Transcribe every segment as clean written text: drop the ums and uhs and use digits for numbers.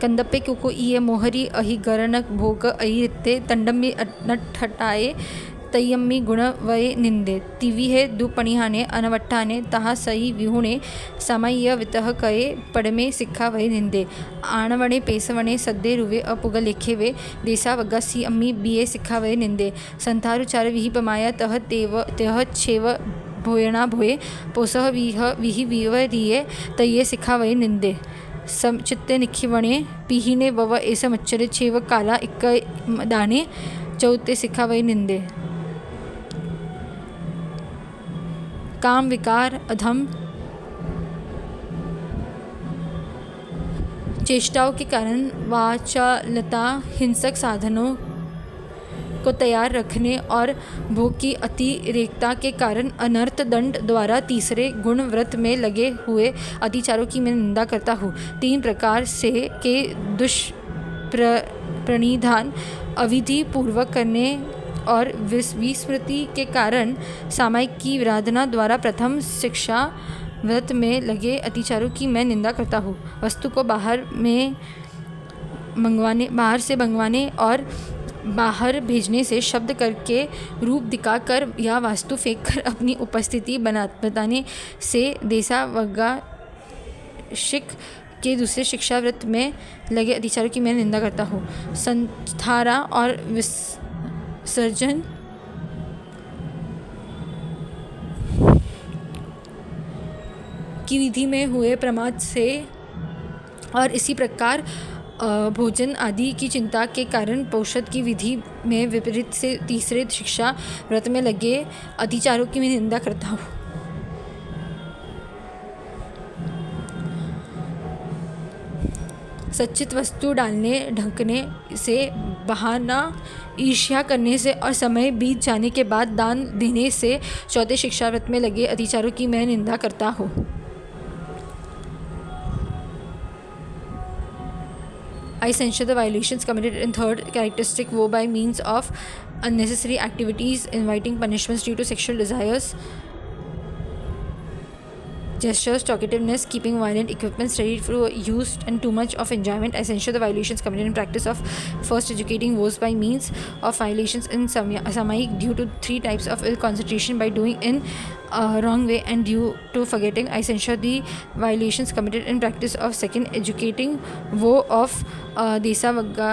कंदप्पे Kyoko इये मोहरी अहि गरन भोग अहि रित्ते तंडम्मी नठटाये तय्यम्मी गुण वये निंदे तिविहे दुपणिहाने अनवट्टाने तहा सई विहुणे समय्य वितह कये पड़मे सिक्खा वये निंदे आणवणे पेसवणे सद्दे रुवे अपुग लेखे वे देसा वग्गा सी अम्मी बीए सिक्खा वये निंदे संतारु चार विहि पमाया तह तेह छेव भोयणा भोये पोसह विहि विवरिये तये सिक्खा वये निंदे चित्ते निखिवणे पीहिने वव एस मच्छरे छेव काला इक्क दाने चौते सिक्खा वये निंदे काम विकार अधम चेष्टाओं के कारण वाचालता हिंसक साधनों को तैयार रखने और भोग की अतिरेकता के कारण अनर्थ दंड द्वारा तीसरे गुण व्रत में लगे हुए अतिचारों की मैं निंदा करता हूँ। 3 प्रकार से के दुष्प्रणिधान अविधि पूर्वक करने और विस्मृति के कारण सामायिक की विराधना द्वारा प्रथम शिक्षा व्रत में लगे अतिचारों की मैं निंदा करता हूँ। वस्तु को बाहर से मंगवाने और बाहर भेजने से शब्द करके रूप दिखाकर या वास्तु फेंककर अपनी उपस्थिति बताने से देसा वग्गा शिक के दूसरे शिक्षा व्रत में लगे अतिचारों की मैं निंदा करता हूँ। संस्थारा और विसर्जन की विधि में हुए प्रमाद से और इसी प्रकार भोजन आदि की चिंता के कारण पौषध की विधि में विपरीत से तीसरे शिक्षा व्रत में लगे अतिचारों की मैं निंदा करता हूँ। सच्चित वस्तु डालने ढकने से बहाना ईर्ष्या करने से और समय बीत जाने के बाद दान देने से चौथे शिक्षा व्रत में लगे अतिचारों की मैं निंदा करता हूँ। I censure the violations committed in third characteristic woe by means of unnecessary activities, inviting punishments due to sexual desires, gestures, talkativeness, keeping violent equipment ready for use, and too much of enjoyment. I censure the violations committed in practice of first educating woes by means of violations in samayik due to 3 types of ill concentration by doing in wrong way and due to forgetting. I censure the violations committed in practice of second educating woe of desa vagga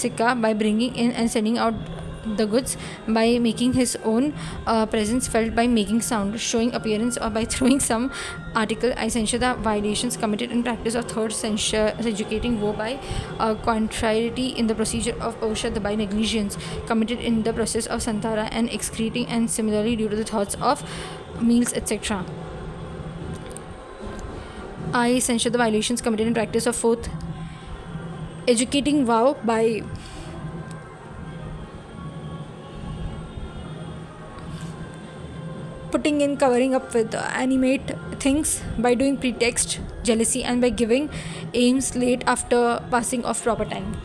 sikka by bringing in and sending out the goods, by making his own presence felt, by making sound, showing appearance, or by throwing some article. I censure the violations committed in practice of third educating woe by contrariety in the procedure of paushad, by negligence committed in the process of santara and excreting, and similarly due to the thoughts of meals, etc. I censure the violations committed in practice of fourth educating vow by putting in covering up with animate things, by doing pretext, jealousy, and by giving aims late after passing of proper time.